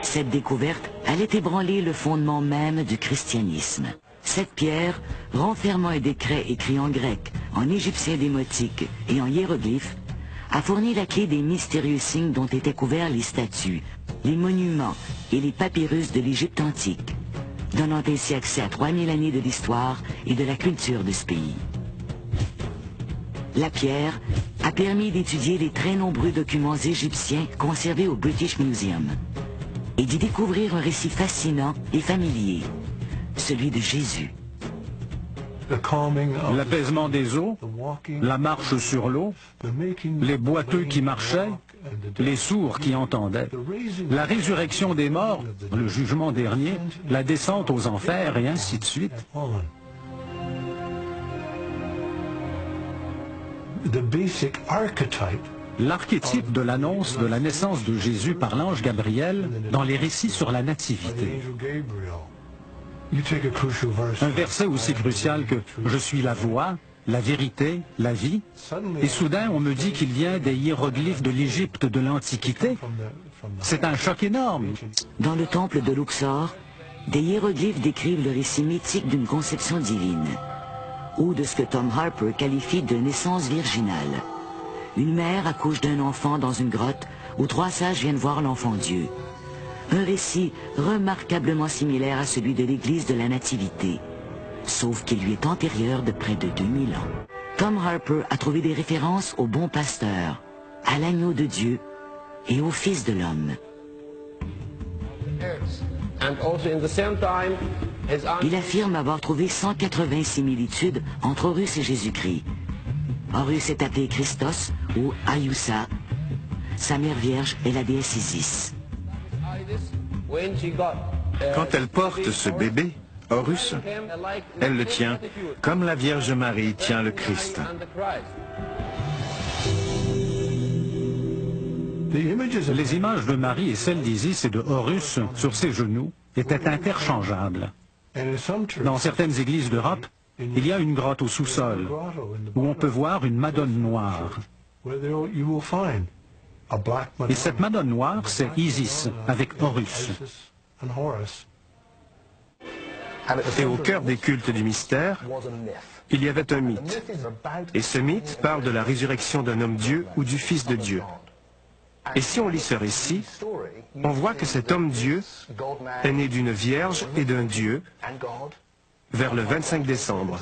Cette découverte allait ébranler le fondement même du christianisme. Cette pierre, renfermant un décret écrit en grec, en égyptien démotique et en hiéroglyphes, a fourni la clé des mystérieux signes dont étaient couverts les statues, les monuments et les papyrus de l'Égypte antique, donnant ainsi accès à 3000 années de l'histoire et de la culture de ce pays. La pierre a permis d'étudier les très nombreux documents égyptiens conservés au British Museum et d'y découvrir un récit fascinant et familier, celui de Jésus. L'apaisement des eaux, la marche sur l'eau, les boiteux qui marchaient, les sourds qui entendaient, la résurrection des morts, le jugement dernier, la descente aux enfers et ainsi de suite. L'archétype de l'annonce de la naissance de Jésus par l'ange Gabriel dans les récits sur la nativité. Un verset aussi crucial que « Je suis la voie, la vérité, la vie », et soudain on me dit qu'il vient des hiéroglyphes de l'Égypte de l'Antiquité. C'est un choc énorme. Dans le temple de Luxor, des hiéroglyphes décrivent le récit mythique d'une conception divine, ou de ce que Tom Harper qualifie de naissance virginale. Une mère accouche d'un enfant dans une grotte où 3 sages viennent voir l'enfant Dieu. Un récit remarquablement similaire à celui de l'église de la Nativité, sauf qu'il lui est antérieur de près de 2000 ans. Tom Harper a trouvé des références au bon pasteur, à l'agneau de Dieu et au Fils de l'homme. Il affirme avoir trouvé 180 similitudes entre Horus et Jésus-Christ. Horus est appelé Christos ou Ayusa. Sa mère vierge est la déesse Isis. Quand elle porte ce bébé, Horus, elle le tient comme la Vierge Marie tient le Christ. Les images de Marie et celles d'Isis et de Horus sur ses genoux étaient interchangeables. Dans certaines églises d'Europe, il y a une grotte au sous-sol où on peut voir une Madone noire. Et cette Madone noire, c'est Isis avec Horus. Et au cœur des cultes du mystère, il y avait un mythe. Et ce mythe parle de la résurrection d'un homme-dieu ou du Fils de Dieu. Et si on lit ce récit, on voit que cet homme-dieu est né d'une vierge et d'un dieu vers le 25 décembre.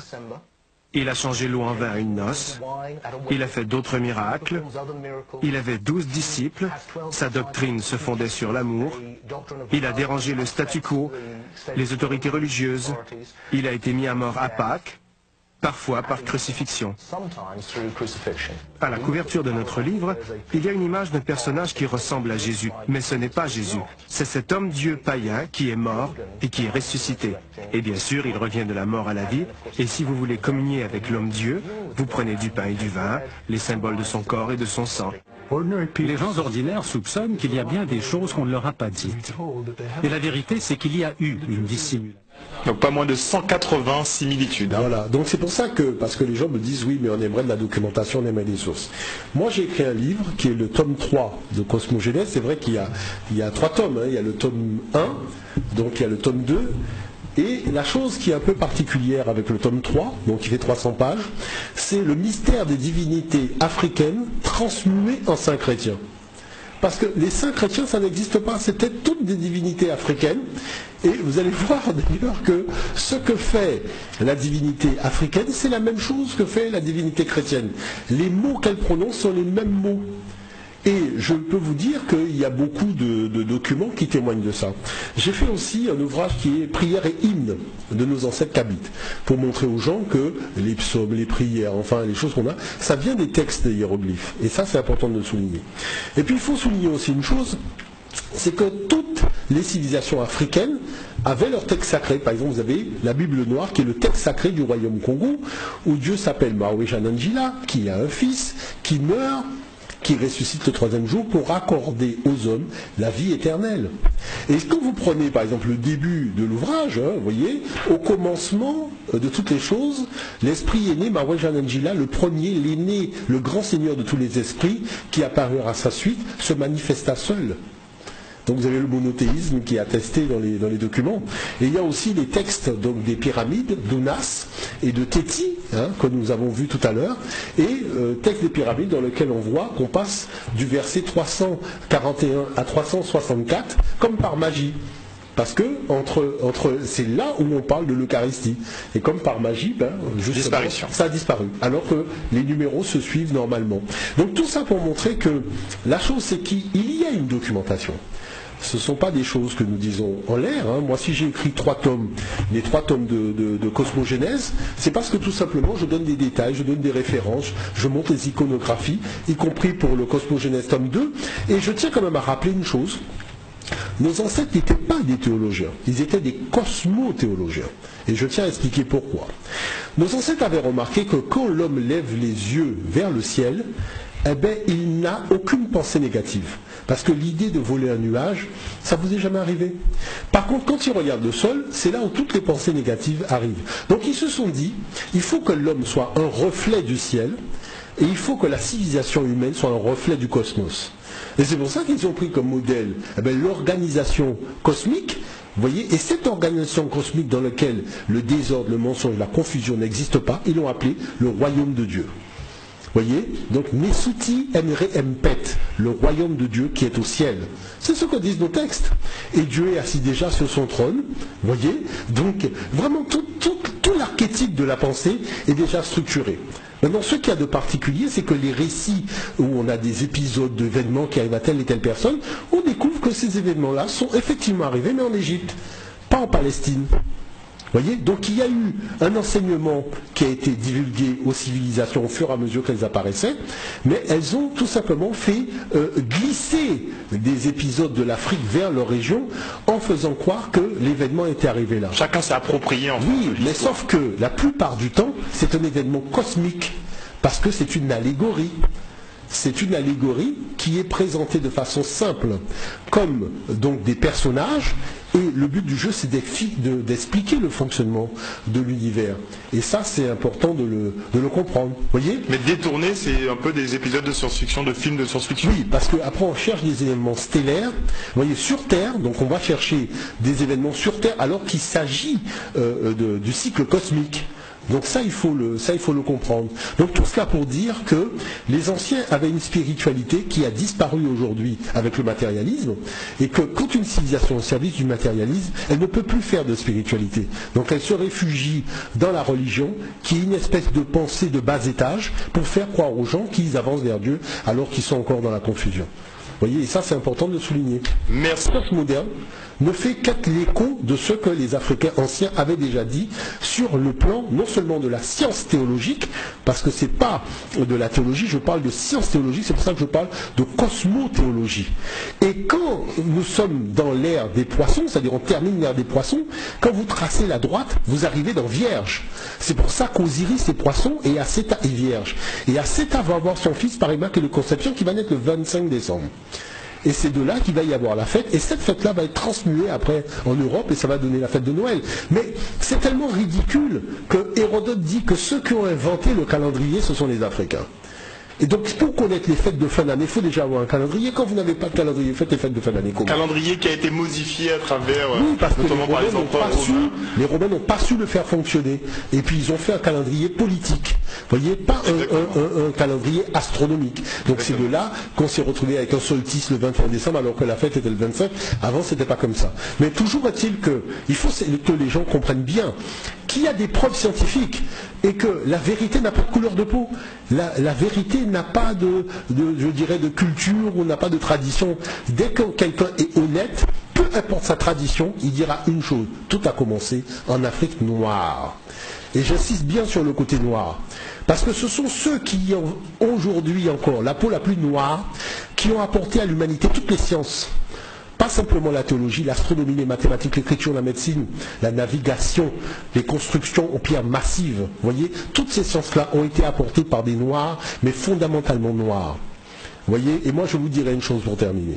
Il a changé l'eau en vin à une noce, il a fait d'autres miracles, il avait 12 disciples, sa doctrine se fondait sur l'amour, il a dérangé le statu quo, les autorités religieuses, il a été mis à mort à Pâques, parfois par crucifixion. À la couverture de notre livre, il y a une image d'un personnage qui ressemble à Jésus, mais ce n'est pas Jésus. C'est cet homme-dieu païen qui est mort et qui est ressuscité. Et bien sûr, il revient de la mort à la vie, et si vous voulez communier avec l'homme-dieu, vous prenez du pain et du vin, les symboles de son corps et de son sang. Les gens ordinaires soupçonnent qu'il y a bien des choses qu'on ne leur a pas dites. Et la vérité, c'est qu'il y a eu une dissimulation. Donc pas moins de 180 similitudes. Hein. Voilà, donc c'est pour ça que, parce que les gens me disent oui, mais on aimerait de la documentation, on aimerait des sources. Moi j'ai écrit un livre qui est le tome 3 de Cosmogénèse. C'est vrai qu'il y a 3 tomes, hein. Il y a le tome 1, donc il y a le tome 2. Et la chose qui est un peu particulière avec le tome 3, donc qui fait 300 pages, c'est le mystère des divinités africaines transmuées en saints chrétiens. Parce que les saints chrétiens, ça n'existe pas, c'était toutes des divinités africaines. Et vous allez voir d'ailleurs que ce que fait la divinité africaine, c'est la même chose que fait la divinité chrétienne. Les mots qu'elle prononce sont les mêmes mots. Et je peux vous dire qu'il y a beaucoup de documents qui témoignent de ça. J'ai fait aussi un ouvrage qui est Prières et hymnes de nos ancêtres kabites, pour montrer aux gens que les psaumes, les prières, enfin les choses qu'on a, ça vient des textes des hiéroglyphes. Et ça, c'est important de le souligner. Et puis il faut souligner aussi une chose, c'est que toutes les civilisations africaines avaient leur texte sacré. Par exemple, vous avez la Bible noire qui est le texte sacré du royaume Congo, où Dieu s'appelle Mawe Jananjila, qui a un fils, qui meurt, qui ressuscite le 3e jour pour accorder aux hommes la vie éternelle. Et quand vous prenez par exemple le début de l'ouvrage, hein, vous voyez, au commencement de toutes les choses, l'esprit est né, Mawe Jananjila, le premier, l'aîné, le grand seigneur de tous les esprits, qui apparut à sa suite, se manifesta seul. Donc vous avez le monothéisme qui est attesté dans les documents. Et il y a aussi les textes donc, des pyramides d'Ounas et de Téti, que nous avons vu tout à l'heure, et texte des pyramides dans lequel on voit qu'on passe du verset 341 à 364 comme par magie. Parce que c'est là où on parle de l'Eucharistie. Et comme par magie, justement, ça a disparu. Alors que les numéros se suivent normalement. Donc tout ça pour montrer que la chose, c'est qu'il y a une documentation. Ce ne sont pas des choses que nous disons en l'air. Moi, si j'ai écrit 3 tomes, les 3 tomes de Cosmogénèse, c'est parce que tout simplement, je donne des détails, je donne des références, je montre les iconographies, y compris pour le Cosmogénèse tome 2. Et je tiens quand même à rappeler une chose. Nos ancêtres n'étaient pas des théologiens, ils étaient des cosmothéologiens. Et je tiens à expliquer pourquoi. Nos ancêtres avaient remarqué que quand l'homme lève les yeux vers le ciel, il n'a aucune pensée négative. Parce que l'idée de voler un nuage, ça vous est jamais arrivé. Par contre, quand il regarde le sol, c'est là où toutes les pensées négatives arrivent. Donc ils se sont dit, il faut que l'homme soit un reflet du ciel, et il faut que la civilisation humaine soit un reflet du cosmos. Et c'est pour ça qu'ils ont pris comme modèle l'organisation cosmique, vous voyez, et cette organisation cosmique dans laquelle le désordre, le mensonge, la confusion n'existent pas, ils l'ont appelé le royaume de Dieu. Vous voyez, donc Nesuti Emre Empet, le royaume de Dieu qui est au ciel. C'est ce que disent nos textes. Et Dieu est assis déjà sur son trône, vous voyez, donc vraiment tout l'archétype de la pensée est déjà structuré. Maintenant, ce qu'il y a de particulier, c'est que les récits où on a des épisodes d'événements qui arrivent à telle et telle personne, on découvre que ces événements-là sont effectivement arrivés, mais en Égypte, pas en Palestine. Vous voyez, donc il y a eu un enseignement qui a été divulgué aux civilisations au fur et à mesure qu'elles apparaissaient, mais elles ont tout simplement fait glisser des épisodes de l'Afrique vers leur région en faisant croire que l'événement était arrivé là. Chacun s'est approprié en fait. Oui, mais sauf que la plupart du temps, c'est un événement cosmique, parce que c'est une allégorie. C'est une allégorie qui est présentée de façon simple, comme donc des personnages, et le but du jeu c'est d'expliquer le fonctionnement de l'univers. Et ça c'est important de le comprendre. Voyez ? Mais détourner, c'est un peu des épisodes de science-fiction, de films de science-fiction. Oui, parce qu'après on cherche des événements stellaires, vous voyez, sur Terre, donc on va chercher des événements sur Terre alors qu'il s'agit du cycle cosmique. Donc ça il faut le comprendre. Donc tout cela pour dire que les anciens avaient une spiritualité qui a disparu aujourd'hui avec le matérialisme, et que quand une civilisation est au service du matérialisme, elle ne peut plus faire de spiritualité. Donc elle se réfugie dans la religion, qui est une espèce de pensée de bas étage, pour faire croire aux gens qu'ils avancent vers Dieu alors qu'ils sont encore dans la confusion. Vous voyez, et ça c'est important de le souligner. Merci. La science moderne ne fait qu'être l'écho de ce que les Africains anciens avaient déjà dit sur le plan non seulement de la science théologique, parce que c'est pas de la théologie, je parle de science théologique, c'est pour ça que je parle de cosmothéologie. Et quand nous sommes dans l'ère des poissons, c'est-à-dire on termine l'ère des poissons, quand vous tracez la droite, vous arrivez dans Vierge. C'est pour ça qu'Osiris est poisson et Acéta est Vierge. Et Acéta va avoir son fils par Immaculée de Conception qui va naître le 25 décembre. Et c'est de là qu'il va y avoir la fête, et cette fête-là va être transmuée après en Europe, et ça va donner la fête de Noël. Mais c'est tellement ridicule que Hérodote dit que ceux qui ont inventé le calendrier, ce sont les Africains. Et donc pour connaître les fêtes de fin d'année, il faut déjà avoir un calendrier. Quand vous n'avez pas de calendrier, faites les fêtes de fin d'année. Calendrier qui a été modifié à travers, oui, parce que notamment par les empereurs romains. Les Romains n'ont pas su le faire fonctionner. Et puis ils ont fait un calendrier politique. Vous voyez, pas un calendrier astronomique. Donc c'est de là qu'on s'est retrouvé avec un solstice le 21 décembre alors que la fête était le 25. Avant c'était pas comme ça. Mais toujours est-il que il faut que les gens comprennent bien qu'il y a des preuves scientifiques et que la vérité n'a pas de couleur de peau. La vérité n'a pas je dirais, de culture ou n'a pas de tradition. Dès que quelqu'un est honnête, peu importe sa tradition, il dira une chose. Tout a commencé en Afrique noire. Et j'insiste bien sur le côté noir. Parce que ce sont ceux qui ont aujourd'hui encore la peau la plus noire, qui ont apporté à l'humanité toutes les sciences. Pas simplement la théologie, l'astronomie, les mathématiques, l'écriture, la médecine, la navigation, les constructions aux pierres massives. Vous voyez, toutes ces sciences-là ont été apportées par des noirs, mais fondamentalement noirs. Vous voyez, et moi je vous dirai une chose pour terminer.